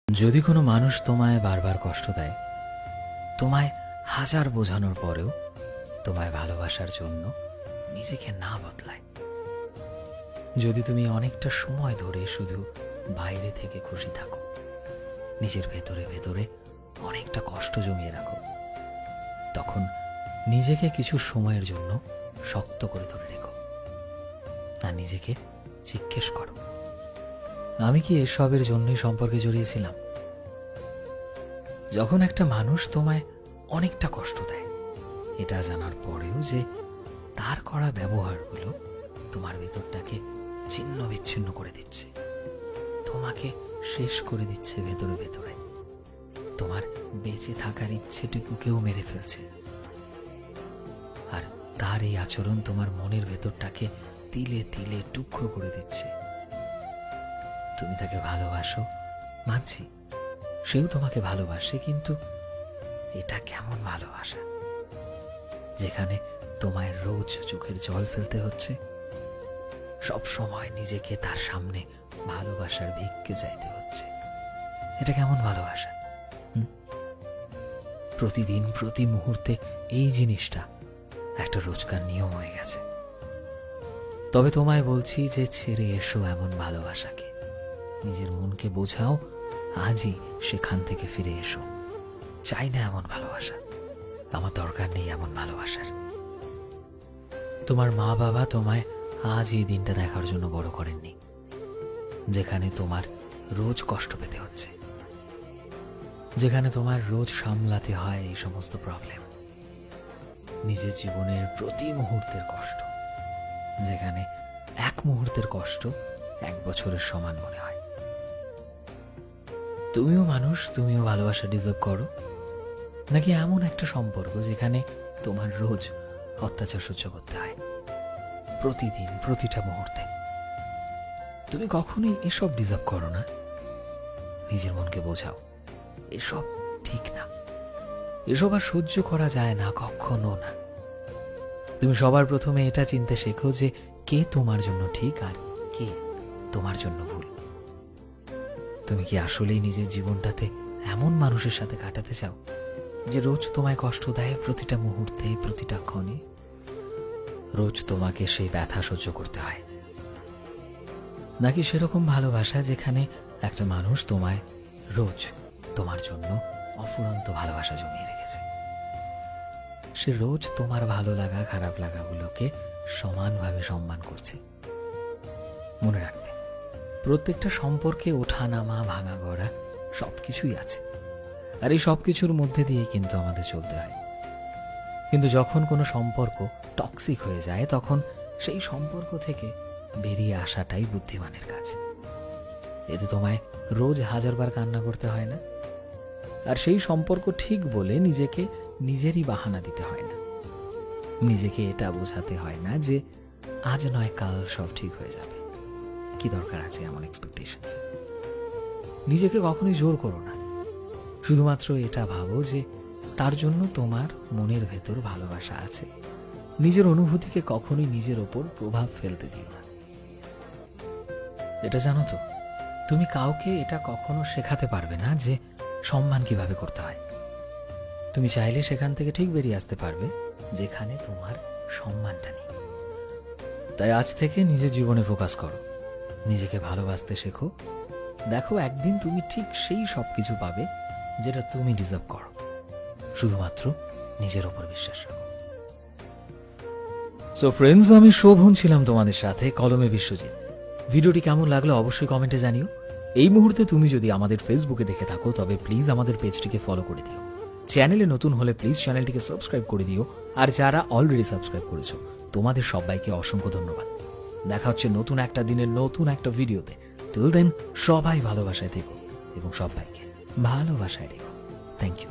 যদি কোনো মানুষ তোমায় বারবার কষ্ট দেয়, তোমায় হাজার বোঝানোর পরেও তোমায় ভালোবাসার জন্য নিজেকে না বদলায়, যদি তুমি অনেকটা সময় ধরে শুধু বাইরে থেকে খুশি থাকো, নিজের ভেতরে ভেতরে অনেকটা কষ্ট জমিয়ে রাখো, তখন নিজেকে কিছু সময়ের জন্য শক্ত করে ধরে রেখো আর নিজেকে জিজ্ঞেস করো, আমি কি এসবের জন্যই সম্পর্কে জড়িয়েছিলাম? যখন একটা মানুষ তোমায় অনেকটা কষ্ট দেয়, এটা জানার পরেও যে তার করা ব্যবহারগুলো তোমার ভেতরটাকে ছিন্ন বিচ্ছিন্ন করে দিচ্ছে, তোমাকে শেষ করে দিচ্ছে ভেতরে ভেতরে, তোমার বেঁচে থাকার ইচ্ছেটুকুকেও মেরে ফেলছে, আর তার এই আচরণ তোমার মনের ভেতরটাকে তিলে তিলে টুকরো করে দিচ্ছে। তুমি তাকে ভালোবাসো, মানছি, সেও তোমাকে ভালোবাসে, কিন্তু এটা কেমন ভালোবাসা যেখানে তোমায় রোজ চোখের জল ফেলতে হচ্ছে, সব সময় নিজেকে তার সামনে ভালোবাসার ভিক্ষে চাইতে হচ্ছে? এটা কেমন ভালোবাসা? প্রতিদিন প্রতি মুহূর্তে এই জিনিসটা একটা রোজকার নিয়ম হয়ে গেছে। তবে তোমায় বলছি যে ছেড়ে এসো এমন ভালোবাসাকে, নিজের মনকে বোঝাও, আজই সেখান থেকে ফিরে এসো। চাই না এমন ভালোবাসা, আমার দরকার নেই এমন ভালোবাসার। তোমার মা বাবা তোমায় আজ এই দিনটা দেখার জন্য বড় করেননি, যেখানে তোমার রোজ কষ্ট পেতে হচ্ছে, যেখানে তোমার রোজ সামলাতে হয় এই সমস্ত প্রবলেম, নিজের জীবনের প্রতি মুহূর্তের কষ্ট, যেখানে এক মুহূর্তের কষ্ট 1 বছরের সমান মনে হয়। তুমিও মানুষ, তুমিও ভালোবাসা ডিজার্ভ করো, নাকি এমন একটা সম্পর্ক যেখানে তোমার রোজ অত্যাচার সহ্য করতে হয়, প্রতিদিন প্রতিটা মুহূর্তে? তুমি কখনোই এসব ডিজার্ভ করো না। নিজের মনকে বোঝাও, এসব ঠিক না, এসব আর সহ্য করা যায় না, কখনো না। তুমি সবার প্রথমে এটা চিনতে শেখো যে কে তোমার জন্য ঠিক আর কে তোমার জন্য ভুল। তুমি কি আসলেই নিজের জীবনটাতে এমন মানুষের সাথে কাটাতে চাও যে রোজ তোমায় কষ্ট দেয় প্রতিটা মুহূর্তে, প্রতিটা ক্ষণে, রোজ তোমাকে সেই ব্যথা সহ্য করতে হয়? নাকি সেরকম ভালোবাসা যেখানে একটা মানুষ তোমায় রোজ তোমার জন্য অফুরন্ত ভালোবাসা জমিয়ে রেখেছে, সে রোজ তোমার ভালো লাগা খারাপ লাগাগুলোকে সমানভাবে সম্মান করছে? মনে রাখবে, প্রত্যেকটা সম্পর্কে ওঠা নামা ভাঙা গড়া সবকিছুই আছে, আর এই সবকিছুর মধ্যে দিয়ে কিন্তু আমাদের চলতে হয়। কিন্তু যখন কোনো সম্পর্ক টক্সিক হয়ে যায়, তখন সেই সম্পর্ক থেকে বেরিয়ে আসাটাই বুদ্ধিমানের কাজ। এতে তোমায় রোজ 1000 বার কান্না করতে হয় না, আর সেই সম্পর্ক ঠিক বলে নিজেকে নিজেরই বাহানা দিতে হয় না, নিজেকে এটা বোঝাতে হয় না যে আজ নয় কাল সব ঠিক হয়ে যাবে। কি দরকার আছে এমন এক্সপেকটেশনস? নিজেকে কখনোই জোর করো না, শুধুমাত্র এটা ভাবো যে তার জন্য তোমার মনের ভেতর ভালোবাসা আছে। নিজের অনুভূতিকে কখনোই নিজের ওপর প্রভাব ফেলতে দিও না। এটা জানো তো, তুমি কাউকে এটা কখনো শেখাতে পারবে না যে সম্মান কিভাবে করতে হয়। তুমি চাইলে সেখান থেকে ঠিক বেরিয়ে আসতে পারবে যেখানে তোমার সম্মানটা নেই। তাই আজ থেকে নিজের জীবনে ফোকাস করো, নিজেকে ভালোবাসতে শেখো। দেখো, একদিন তুমি ঠিক সেই সব কিছু পাবে যেটা তুমি ডিজার্ভ করো। শুধুমাত্র নিজের ওপর বিশ্বাস রাখো। সো ফ্রেন্ডস, আমি শোভন ছিলাম তোমাদের সাথে, কলমে বিশ্বজিৎ। ভিডিওটি কেমন লাগলো অবশ্যই কমেন্টে জানিও। এই মুহূর্তে তুমি যদি আমাদের ফেসবুকে দেখে থাকো তবে প্লিজ আমাদের পেজটিকে ফলো করে দিও। চ্যানেলে নতুন হলে প্লিজ চ্যানেলটিকে সাবস্ক্রাইব করে দিও, আর যারা অলরেডি সাবস্ক্রাইব করেছো তোমাদের সবাইকে অসংখ্য ধন্যবাদ। দেখা হচ্ছে নতুন একটা দিনের নতুন একটা ভিডিওতে। টিল দেন, সবাই ভালোবাসায় থেকো এবং সবাইকে ভালোবাসায় রেখো। Thank you.